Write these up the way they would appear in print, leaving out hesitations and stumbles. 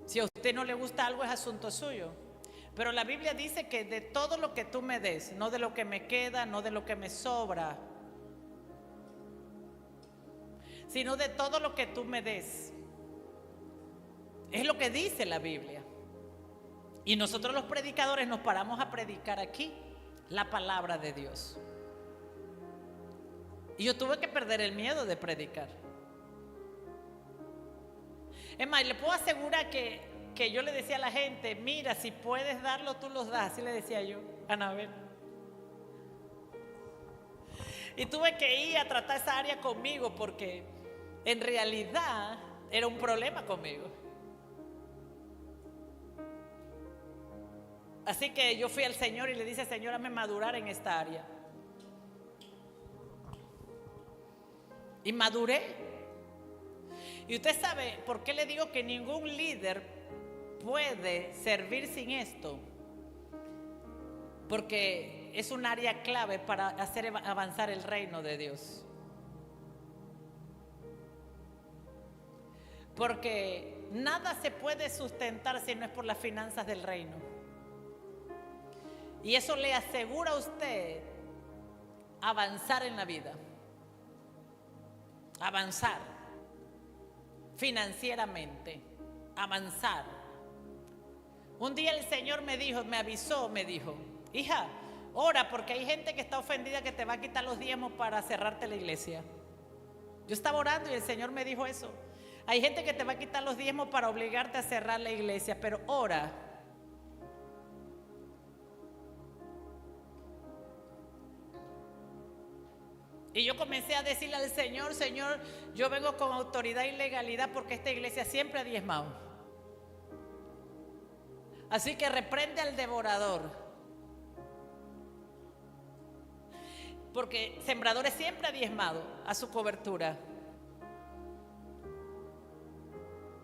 Si a usted no le gusta algo es asunto suyo. Pero la Biblia dice que de todo lo que tú me des, no de lo que me queda, no de lo que me sobra, sino de todo lo que tú me des. Es lo que dice la Biblia. Y nosotros los predicadores nos paramos a predicar aquí la palabra de Dios. Y yo tuve que perder el miedo de predicar. Es más, le puedo asegurar que yo le decía a la gente, mira, si puedes darlo, tú los das. Así le decía yo a Anabel. Y tuve que ir a tratar esa área conmigo porque en realidad era un problema conmigo. Así que yo fui al Señor y le dije, Señor, hazme madurar en esta área. Y maduré. Y usted sabe por qué le digo que ningún líder puede servir sin esto. Porque es un área clave para hacer avanzar el reino de Dios. Porque nada se puede sustentar si no es por las finanzas del reino. Y eso le asegura a usted avanzar en la vida. Avanzar financieramente. Avanzar. Un día el Señor me dijo, me avisó, me dijo, hija, ora porque hay gente que está ofendida que te va a quitar los diezmos para cerrarte la iglesia. Yo estaba orando y el Señor me dijo eso. Hay gente que te va a quitar los diezmos para obligarte a cerrar la iglesia, pero ora. Y yo comencé a decirle al Señor, Señor, yo vengo con autoridad y legalidad porque esta iglesia siempre ha diezmado. Así que reprende al devorador. Porque sembradores siempre ha diezmado a su cobertura.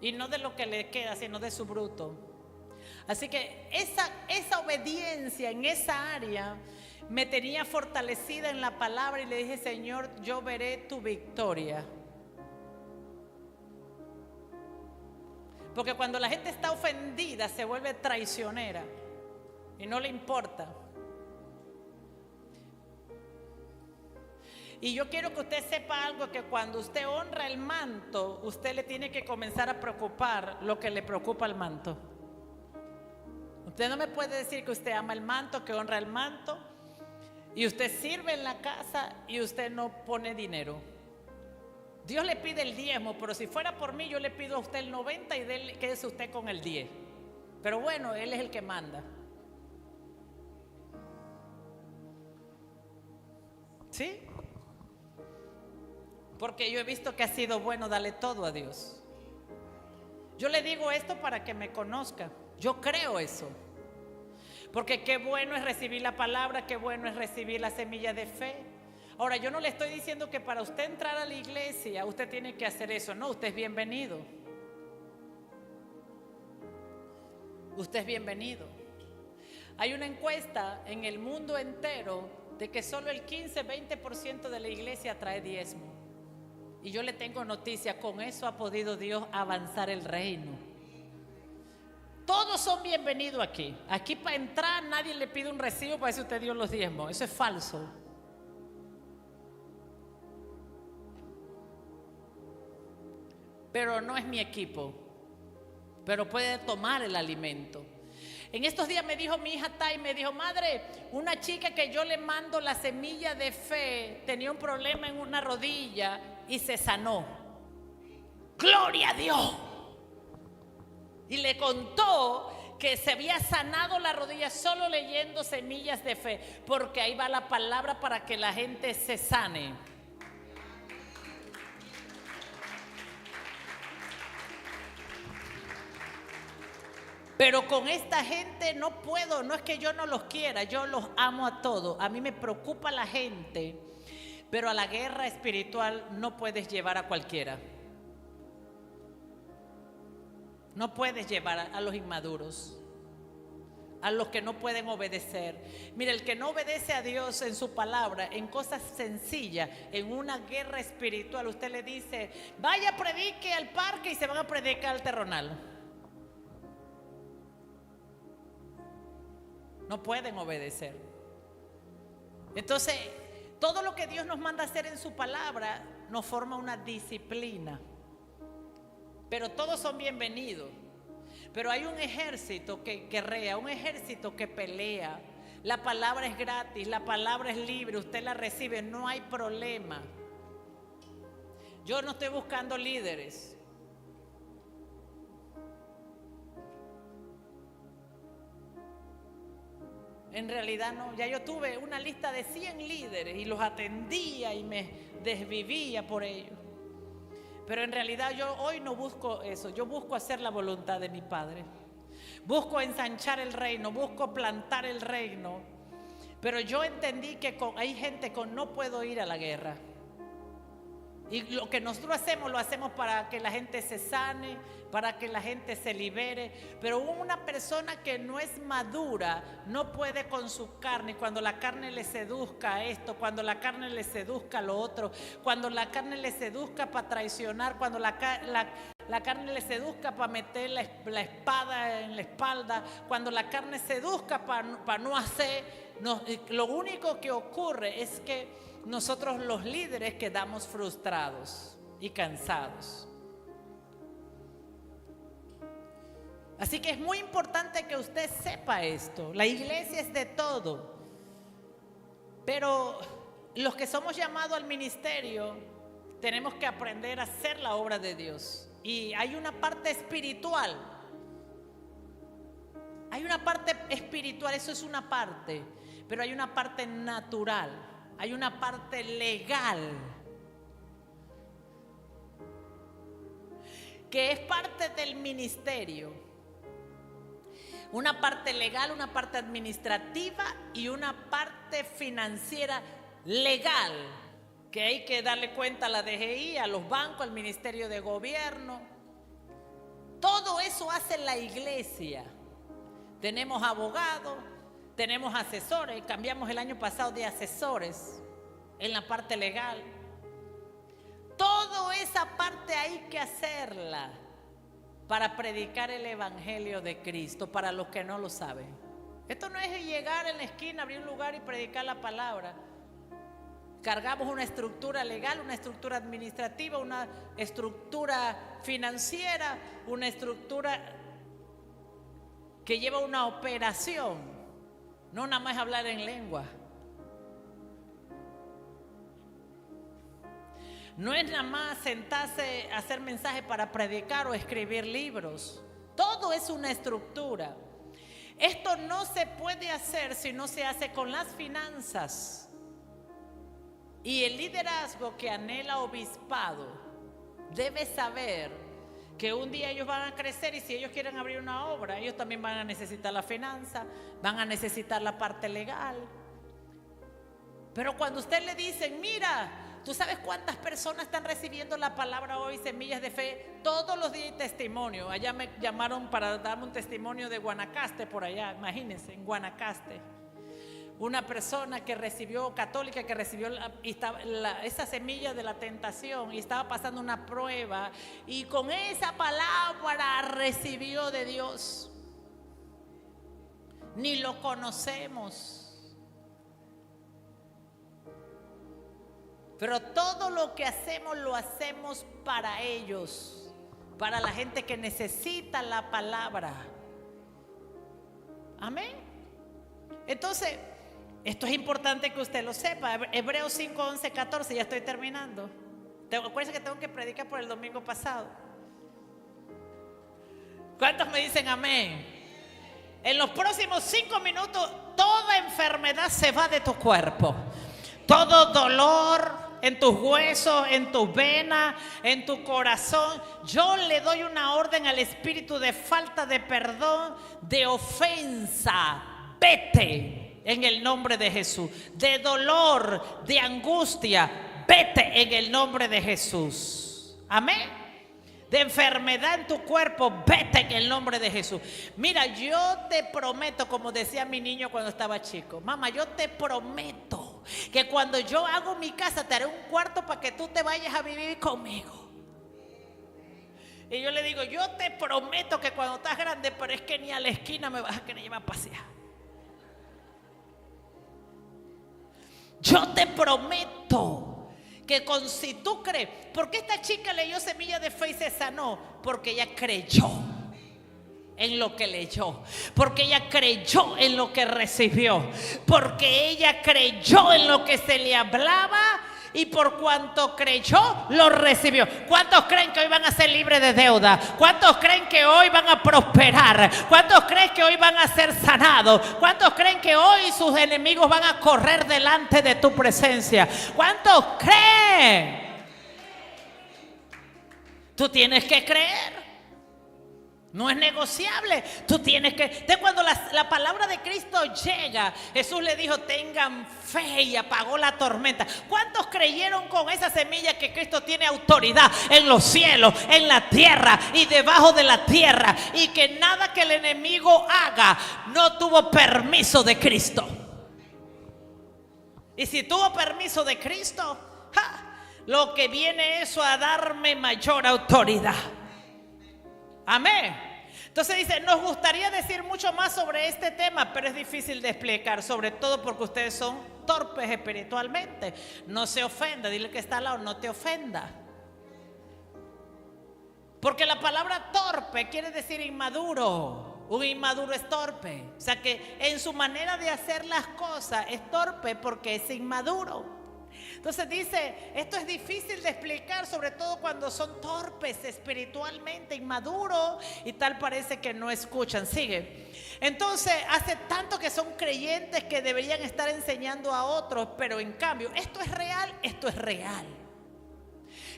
Y no de lo que le queda, sino de su bruto. Así que esa obediencia en esa área me tenía fortalecida en la palabra y le dije, Señor, yo veré tu victoria. Porque cuando la gente está ofendida se vuelve traicionera y no le importa. Y yo quiero que usted sepa algo, que cuando usted honra el manto, usted le tiene que comenzar a preocupar lo que le preocupa al manto. Usted no me puede decir que usted ama el manto, que honra el manto, y usted sirve en la casa y usted no pone dinero. Dios le pide el diezmo, pero si fuera por mí yo le pido a usted el 90 y quédese usted con el 10. Pero bueno, Él es el que manda. ¿Sí? Porque yo he visto que ha sido bueno darle todo a Dios. Yo le digo esto para que me conozca. Yo creo eso. Porque qué bueno es recibir la palabra, qué bueno es recibir la semilla de fe. Ahora, yo no le estoy diciendo que para usted entrar a la iglesia usted tiene que hacer eso. No, usted es bienvenido. Usted es bienvenido. Hay una encuesta en el mundo entero de que solo el 15-20% de la iglesia trae diezmo. Y yo le tengo noticia, con eso ha podido Dios avanzar el reino. Todos son bienvenidos aquí. Aquí para entrar nadie le pide un recibo para decir usted dio los diezmos. Eso es falso. Pero no es mi equipo. Pero puede tomar el alimento. En estos días me dijo mi hija Tai, me dijo, madre, una chica que yo le mando la semilla de fe tenía un problema en una rodilla y se sanó. ¡Gloria a Dios! Y le contó que se había sanado la rodilla solo leyendo semillas de fe, porque ahí va la palabra para que la gente se sane. Pero con esta gente no puedo, no es que yo no los quiera, yo los amo a todos. A mí me preocupa la gente, pero a la guerra espiritual no puedes llevar a cualquiera. No puedes llevar a los inmaduros, a los que no pueden obedecer. Mira, el que no obedece a Dios en su palabra, en cosas sencillas, en una guerra espiritual, usted le dice, vaya, predique al parque y se van a predicar al terronal. no pueden obedecer. Entonces, todo lo que Dios nos manda a hacer en su palabra nos forma una disciplina. Pero todos son bienvenidos. Pero hay un ejército que guerrea, un ejército que pelea. La palabra es gratis, la palabra es libre, usted la recibe, no hay problema. Yo no estoy buscando líderes. En realidad no, ya yo tuve una lista de 100 líderes y los atendía y me desvivía por ellos. Pero en realidad yo hoy no busco eso, yo busco hacer la voluntad de mi Padre. Busco ensanchar el reino, busco plantar el reino. Pero yo entendí que hay gente con no puedo ir a la guerra. Y lo que nosotros hacemos, lo hacemos para que la gente se sane, para que la gente se libere. Pero una persona que no es madura no puede con su carne. Cuando la carne le seduzca a esto, cuando la carne le seduzca a lo otro, cuando la carne le seduzca para traicionar, cuando la carne le seduzca para meter la espada en la espalda, cuando la carne seduzca para no hacer, lo único que ocurre es que nosotros los líderes quedamos frustrados y cansados. Así que es muy importante que usted sepa esto. La iglesia es de todo, pero los que somos llamados al ministerio tenemos que aprender a hacer la obra de Dios. Y hay una parte espiritual. Hay una parte espiritual, eso es una parte, pero hay una parte natural. Hay una parte legal que es parte del ministerio. Una parte legal, una parte administrativa y una parte financiera legal, que hay que darle cuenta a la DGI, a los bancos, al Ministerio de Gobierno. Todo eso hace la iglesia. Tenemos abogados, tenemos asesores, cambiamos el año pasado de asesores en la parte legal. Toda esa parte hay que hacerla para predicar el evangelio de Cristo, para los que no lo saben. Esto no es llegar en la esquina, abrir un lugar y predicar la palabra. Cargamos una estructura legal, una estructura administrativa, una estructura financiera, una estructura que lleva una operación. No nada más hablar en lengua. No es nada más sentarse a hacer mensajes para predicar o escribir libros. Todo es una estructura. Esto no se puede hacer si no se hace con las finanzas. Y el liderazgo que anhela obispado debe saber que un día ellos van a crecer y si ellos quieren abrir una obra, ellos también van a necesitar la finanza, van a necesitar la parte legal. Pero cuando usted le dicen, mira, ¿tú sabes cuántas personas están recibiendo la palabra hoy, Semillas de Fe? Todos los días hay testimonio. Allá me llamaron para darme un testimonio de Guanacaste por allá, imagínense, en Guanacaste. Una persona que recibió, católica, que recibió esa semilla de la tentación y estaba pasando una prueba y con esa palabra recibió de Dios. Ni lo conocemos. Pero todo lo que hacemos lo hacemos para ellos, para la gente que necesita la palabra. Amén. Entonces, esto es importante que usted lo sepa. Hebreos 5, 11, 14, ya estoy terminando. Acuérdense que tengo que predicar por el domingo pasado. ¿Cuántos me dicen amén? En los próximos 5 minutos, toda enfermedad se va de tu cuerpo. Todo dolor en tus huesos, en tus venas, en tu corazón. Yo le doy una orden al espíritu de falta de perdón, de ofensa. Vete. En el nombre de Jesús. De dolor, de angustia, vete en el nombre de Jesús. Amén. De enfermedad en tu cuerpo, vete en el nombre de Jesús. Mira, yo te prometo, como decía mi niño cuando estaba chico, mamá, yo te prometo que cuando yo hago mi casa te haré un cuarto para que tú te vayas a vivir conmigo. Y yo le digo, yo te prometo que cuando estás grande, pero es que ni a la esquina me vas a querer llevar a pasear. Yo te prometo que si tú crees, ¿por qué esta chica leyó semilla de fe y se sanó? Porque ella creyó en lo que leyó, porque ella creyó en lo que recibió, porque ella creyó en lo que se le hablaba, y por cuanto creyó, lo recibió. ¿Cuántos creen que hoy van a ser libres de deuda? ¿Cuántos creen que hoy van a prosperar? ¿Cuántos creen que hoy van a ser sanados? ¿Cuántos creen que hoy sus enemigos van a correr delante de tu presencia? ¿Cuántos creen? Tú tienes que creer. No es negociable. Tú tienes que. Entonces, cuando la palabra de Cristo llega, Jesús le dijo: tengan fe, y apagó la tormenta. ¿Cuántos creyeron con esa semilla que Cristo tiene autoridad en los cielos, en la tierra y debajo de la tierra? Y que nada que el enemigo haga no tuvo permiso de Cristo. Y si tuvo permiso de Cristo, lo que viene eso a darme mayor autoridad. Amén. Entonces dice, nos gustaría decir mucho más sobre este tema, pero es difícil de explicar, sobre todo porque ustedes son torpes espiritualmente. No se ofenda, dile que está al lado, no te ofenda. Porque la palabra torpe quiere decir inmaduro. Un inmaduro es torpe. O sea que en su manera de hacer las cosas es torpe porque es inmaduro. Entonces dice, esto es difícil de explicar, sobre todo cuando son torpes espiritualmente, inmaduros, y tal parece que no escuchan. Sigue. Entonces hace tanto que son creyentes que deberían estar enseñando a otros, pero en cambio, esto es real, esto es real.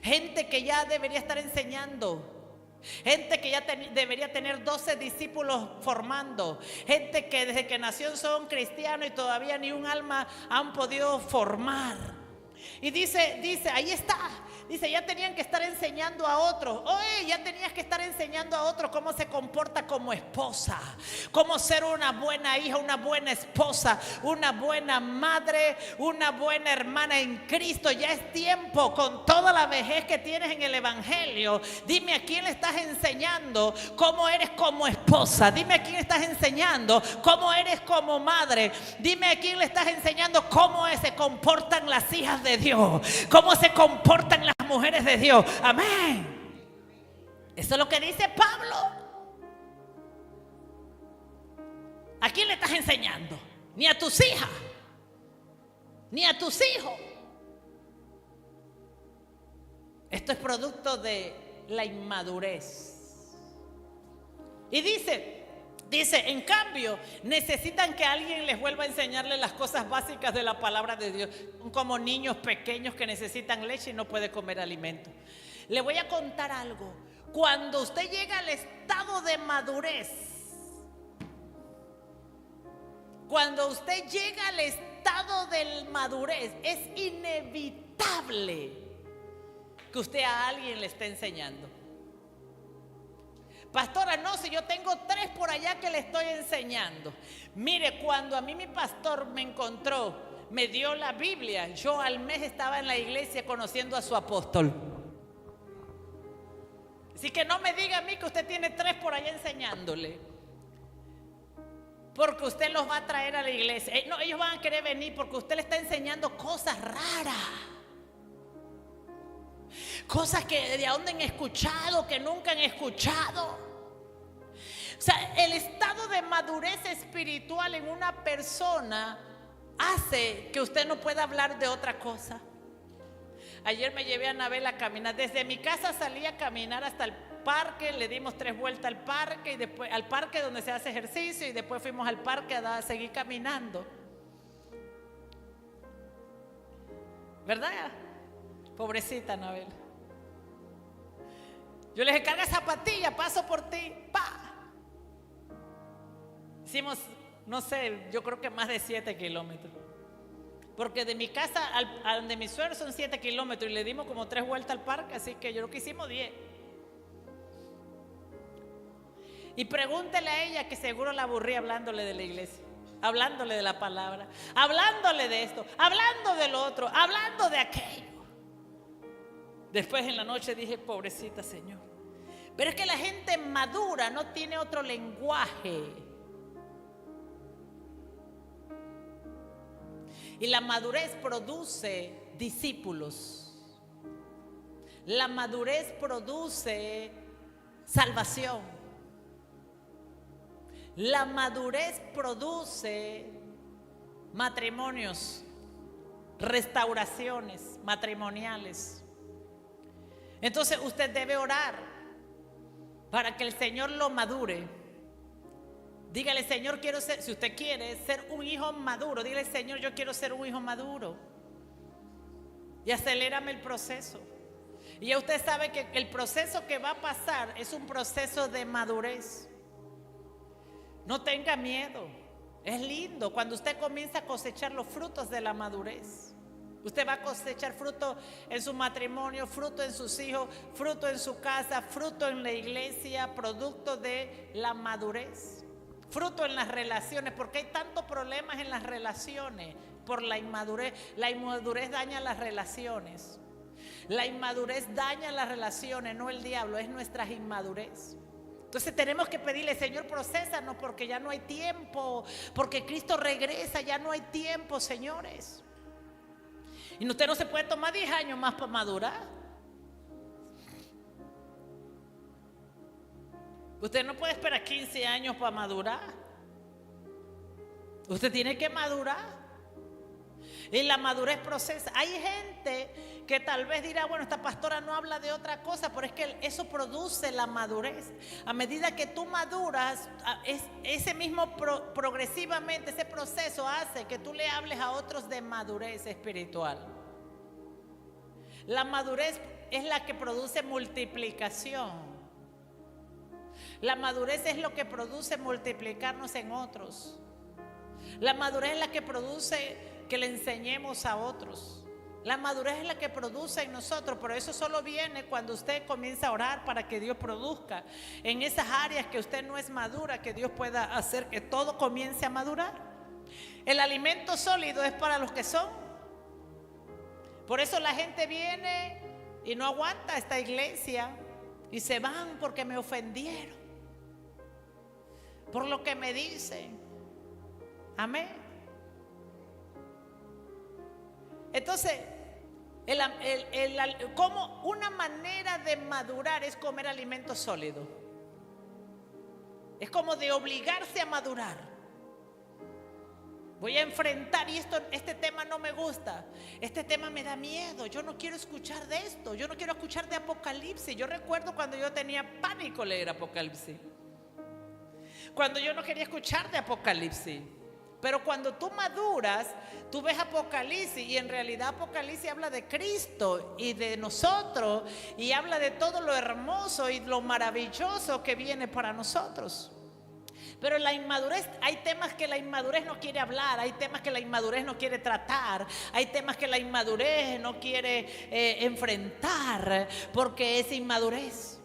Gente que ya debería estar enseñando. Gente que ya debería tener 12 discípulos formando. Gente que desde que nació son cristianos y todavía ni un alma han podido formar. Y dice, ahí está. Dice, ya tenían que estar enseñando a otros. Oye, ya tenías que estar enseñando a otros cómo se comporta como esposa, cómo ser una buena hija, una buena esposa, una buena madre, una buena hermana en Cristo. Ya es tiempo, con toda la vejez que tienes en el evangelio. Dime a quién le estás enseñando cómo eres como esposa. Dime a quién le estás enseñando cómo eres como madre. Dime a quién le estás enseñando cómo se comportan las hijas de Dios, cómo se comportan las mujeres de Dios. Amén. Eso es lo que dice Pablo. ¿A quién le estás enseñando? Ni a tus hijas, ni a tus hijos. Esto es producto de la inmadurez. Y dice, en cambio, necesitan que alguien les vuelva a enseñarles las cosas básicas de la palabra de Dios. Son como niños pequeños que necesitan leche y no pueden comer alimento. Le voy a contar algo. Cuando usted llega al estado de madurez, cuando usted llega al estado de madurez, es inevitable que usted a alguien le esté enseñando. Pastora, no, si yo tengo 3 por allá que le estoy enseñando. Mire, cuando a mí mi pastor me encontró, me dio la Biblia, yo al mes estaba en la iglesia conociendo a su apóstol. Así que no me diga a mí que usted tiene 3 por allá enseñándole, porque usted los va a traer a la iglesia. No, ellos van a querer venir porque usted le está enseñando cosas raras, cosas que de dónde han escuchado, que nunca han escuchado. O sea, el estado de madurez espiritual en una persona hace que usted no pueda hablar de otra cosa. Ayer me llevé a Anabel a caminar. Desde mi casa salí a caminar hasta el parque. Le dimos 3 vueltas al parque, y después al parque donde se hace ejercicio, y después fuimos al parque a seguir caminando. ¿Verdad? Pobrecita Anabel. Yo le dije, carga zapatilla, paso por ti. ¡Pa! Hicimos, no sé, yo creo que más de 7 kilómetros. Porque de mi casa a donde mi suegro son 7 kilómetros, y le dimos como 3 vueltas al parque, así que yo creo que hicimos 10. Y pregúntele a ella, que seguro la aburrí hablándole de la iglesia, hablándole de la palabra, hablándole de esto, hablando de lo otro, hablando de aquello. Después en la noche dije, pobrecita Señor. Pero es que la gente madura no tiene otro lenguaje. Y la madurez produce discípulos. La madurez produce salvación. La madurez produce matrimonios, restauraciones matrimoniales. Entonces usted debe orar para que el Señor lo madure. Dígale: Señor, quiero ser, si usted quiere ser un hijo maduro, dígale: Señor, yo quiero ser un hijo maduro. Y acelérame el proceso. Y ya usted sabe que el proceso que va a pasar es un proceso de madurez. No tenga miedo. Es lindo cuando usted comienza a cosechar los frutos de la madurez. Usted va a cosechar fruto en su matrimonio, fruto en sus hijos, fruto en su casa, fruto en la iglesia, producto de la madurez. Fruto en las relaciones, porque hay tantos problemas en las relaciones por la inmadurez. La inmadurez daña las relaciones. La inmadurez daña las relaciones, no el diablo, es nuestra inmadurez. Entonces tenemos que pedirle: Señor, prosésanos, porque ya no hay tiempo, porque Cristo regresa, ya no hay tiempo, señores. Y usted no se puede tomar 10 años más para madurar. Usted no puede esperar 15 años para madurar. Usted tiene que madurar. Y la madurez procesa. Hay gente que tal vez dirá: bueno, esta pastora no habla de otra cosa, pero es que eso produce la madurez. A medida que tú maduras, ese mismo progresivamente, ese proceso hace que tú le hables a otros de madurez espiritual. La madurez es la que produce multiplicación. La madurez es lo que produce multiplicarnos en otros. La madurez es la que produce que le enseñemos a otros. La madurez es la que produce en nosotros, pero eso solo viene cuando usted comienza a orar para que Dios produzca en esas áreas que usted no es madura, que Dios pueda hacer que todo comience a madurar. El alimento sólido es para los que son. Por eso la gente viene y no aguanta esta iglesia y se van porque me ofendieron, por lo que me dicen. Amén. Entonces, como una manera de madurar es comer alimento sólido. Es como de obligarse a madurar. Voy a enfrentar, y este tema no me gusta, este tema me da miedo, yo no quiero escuchar de esto, yo no quiero escuchar de Apocalipsis. Yo recuerdo cuando yo tenía pánico leer Apocalipsis, cuando yo no quería escuchar de Apocalipsis. Pero cuando tú maduras, tú ves Apocalipsis, y en realidad Apocalipsis habla de Cristo y de nosotros, y habla de todo lo hermoso y lo maravilloso que viene para nosotros. Pero la inmadurez, hay temas que la inmadurez no quiere hablar, hay temas que la inmadurez no quiere tratar, hay temas que la inmadurez no quiere enfrentar, porque es inmadurez.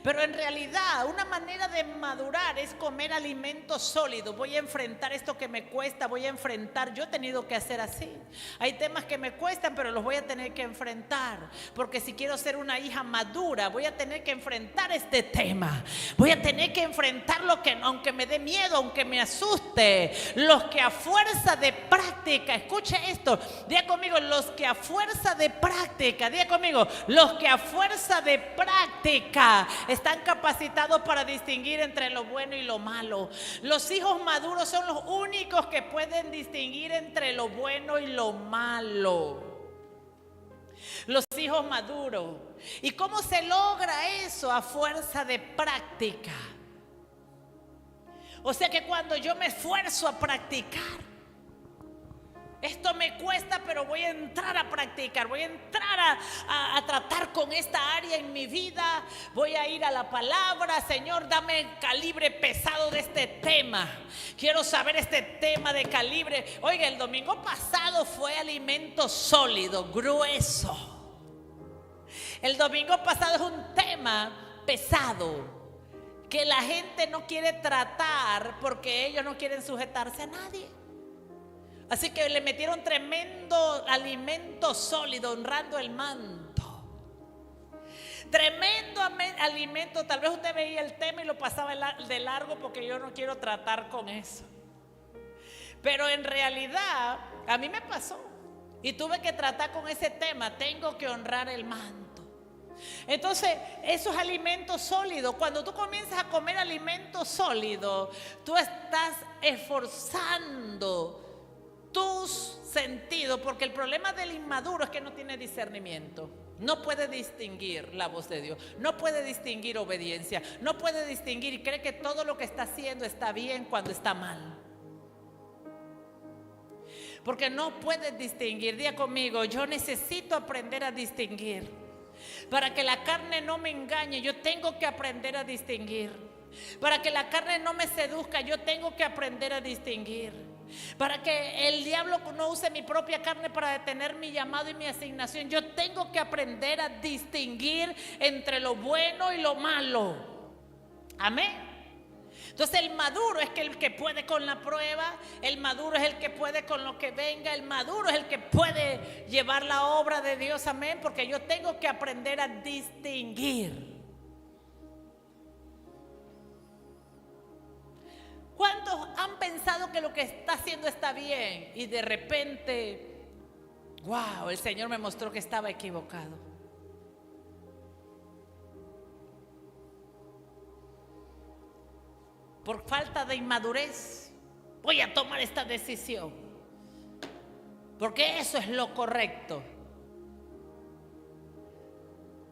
Pero en realidad una manera de madurar es comer alimento sólido. Voy a enfrentar esto que me cuesta, voy a enfrentar. Yo he tenido que hacer así. Hay temas que me cuestan, pero los voy a tener que enfrentar, porque si quiero ser una hija madura, voy a tener que enfrentar este tema. Voy a tener que enfrentar lo que, aunque me dé miedo, aunque me asuste, los que a fuerza de práctica, escuche esto, diga conmigo, los que a fuerza de práctica, diga conmigo, los que a fuerza de práctica están capacitados para distinguir entre lo bueno y lo malo. Los hijos maduros son los únicos que pueden distinguir entre lo bueno y lo malo. Los hijos maduros. ¿Y cómo se logra eso? A fuerza de práctica. O sea que cuando yo me esfuerzo a practicar, esto me cuesta, pero voy a entrar a practicar, voy a entrar a tratar con esta área en mi vida. Voy a ir a la palabra. Señor, dame el calibre pesado de este tema. Quiero saber este tema de calibre. Oiga, el domingo pasado fue alimento sólido, grueso. El domingo pasado es un tema pesado que la gente no quiere tratar porque ellos no quieren sujetarse a nadie. Así que le metieron tremendo alimento sólido, honrando el manto. Tremendo alimento. Tal vez usted veía el tema y lo pasaba de largo porque yo no quiero tratar con eso. Pero en realidad A mí me pasó. Y tuve que tratar con ese tema. Tengo que honrar el manto. Entonces, esos alimentos sólidos, cuando tú comienzas a comer alimentos sólidos, tú estás esforzando tus sentidos, porque el problema del inmaduro es que no tiene discernimiento. No puede distinguir la voz de Dios, no puede distinguir obediencia, no puede distinguir y cree que todo lo que está haciendo está bien cuando está mal. Porque no puedes distinguir. Diga conmigo, yo necesito aprender a distinguir. Para que la carne no me engañe, yo tengo que aprender a distinguir. Para que la carne no me seduzca, yo tengo que aprender a distinguir. Para que el diablo no use mi propia carne para detener mi llamado y mi asignación, yo tengo que aprender a distinguir entre lo bueno y lo malo. Amén. Entonces el maduro es el que puede con la prueba, el maduro es el que puede con lo que venga, el maduro es el que puede llevar la obra de Dios, amén, porque yo tengo que aprender a distinguir. ¿Cuántos han pensado que lo que está haciendo está bien y de repente, wow, el Señor me mostró que estaba equivocado? Por falta de inmadurez, voy a tomar esta decisión, porque eso es lo correcto.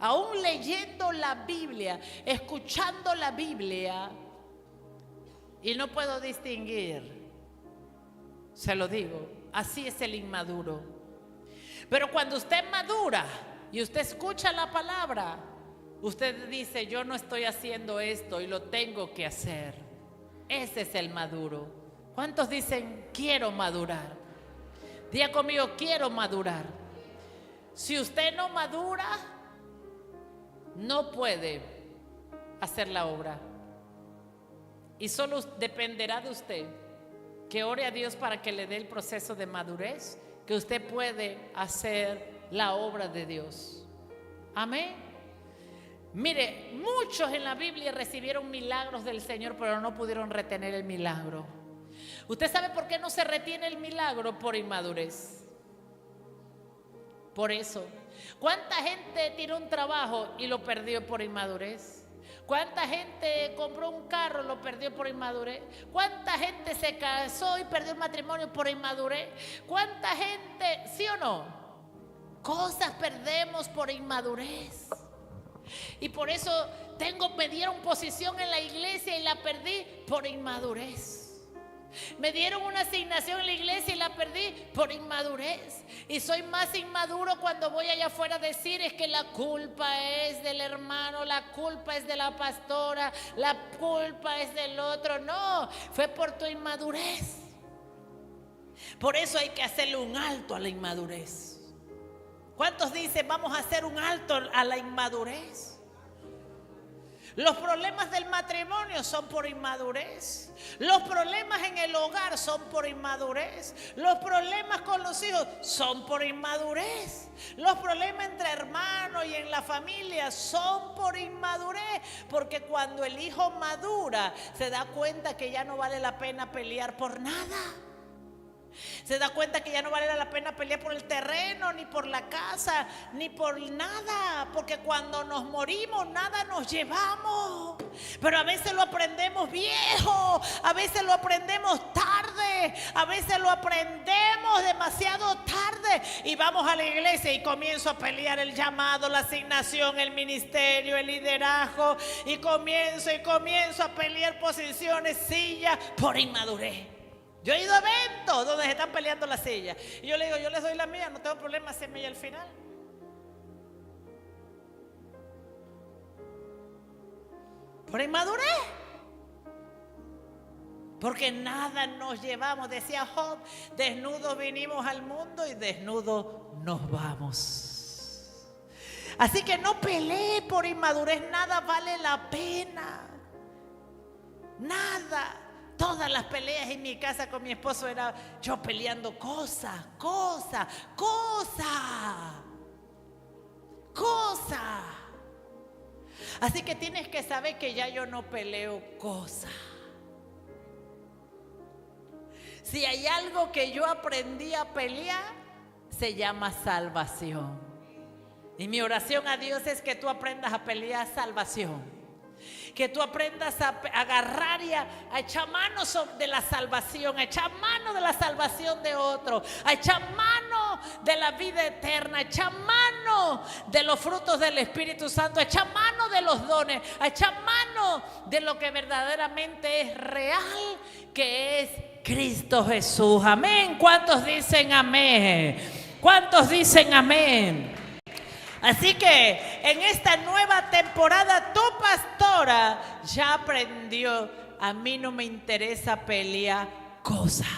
Aún leyendo la Biblia, escuchando la Biblia, y no puedo distinguir, se lo digo, así es el inmaduro. Pero cuando usted madura y usted escucha la palabra, usted dice, yo no estoy haciendo esto y lo tengo que hacer. Ese es el maduro. ¿Cuántos dicen, quiero madurar? Diga conmigo, quiero madurar. Si usted no madura, no puede hacer la obra. Y solo dependerá de usted que ore a Dios para que le dé el proceso de madurez, que usted puede hacer la obra de Dios. Amén. Mire, muchos en la Biblia recibieron milagros del Señor, pero no pudieron retener el milagro. ¿Usted sabe por qué no se retiene el milagro? Por inmadurez. Por eso. ¿Cuánta gente tiró un trabajo y lo perdió por inmadurez? ¿Cuánta gente compró un carro y lo perdió por inmadurez? ¿Cuánta gente se casó y perdió el matrimonio por inmadurez? ¿Cuánta gente, sí o no? Cosas perdemos por inmadurez. Y por eso me dieron posición en la iglesia y la perdí por inmadurez. Me dieron una asignación en la iglesia y la perdí por inmadurez. Y soy más inmaduro cuando voy allá afuera a decir es que la culpa es del hermano, la culpa es de la pastora, la culpa es del otro. No, fue por tu inmadurez. Por eso hay que hacerle un alto a la inmadurez. ¿Cuántos dicen vamos a hacer un alto a la inmadurez? Los problemas del matrimonio son por inmadurez. Los problemas en el hogar son por inmadurez. Los problemas con los hijos son por inmadurez. Los problemas entre hermanos y en la familia son por inmadurez. Porque cuando el hijo madura, se da cuenta que ya no vale la pena pelear por nada. Se da cuenta que ya no vale la pena pelear por el terreno, ni por la casa, ni por nada. Porque cuando nos morimos nada nos llevamos. Pero a veces lo aprendemos viejo, a veces lo aprendemos tarde, a veces lo aprendemos demasiado tarde. Y vamos a la iglesia y comienzo a pelear el llamado, la asignación, el ministerio, el liderazgo. Y comienzo a pelear posiciones, sillas, por inmadurez. Yo he ido a eventos donde se están peleando las sillas. Y yo le digo, yo les doy la mía, no tengo problema, hacerme ella al final. Por inmadurez. Porque nada nos llevamos. Decía Job, desnudos vinimos al mundo y desnudos nos vamos. Así que no pelee por inmadurez, nada vale la pena. Nada. Todas las peleas en mi casa con mi esposo era yo peleando cosas. Así que tienes que saber que ya yo no peleo cosas. Si hay algo que yo aprendí a pelear, se llama salvación. Y mi oración a Dios es que tú aprendas a pelear salvación. Que tú aprendas a agarrar y a echar mano de la salvación, a echar mano de la salvación de otro, a echar mano de la vida eterna, a echar mano de los frutos del Espíritu Santo, a echar mano de los dones, a echar mano de lo que verdaderamente es real, que es Cristo Jesús. Amén. ¿Cuántos dicen amén? ¿Cuántos dicen amén? Así que en esta nueva temporada tu pastora ya aprendió. A mí no me interesa pelear cosas.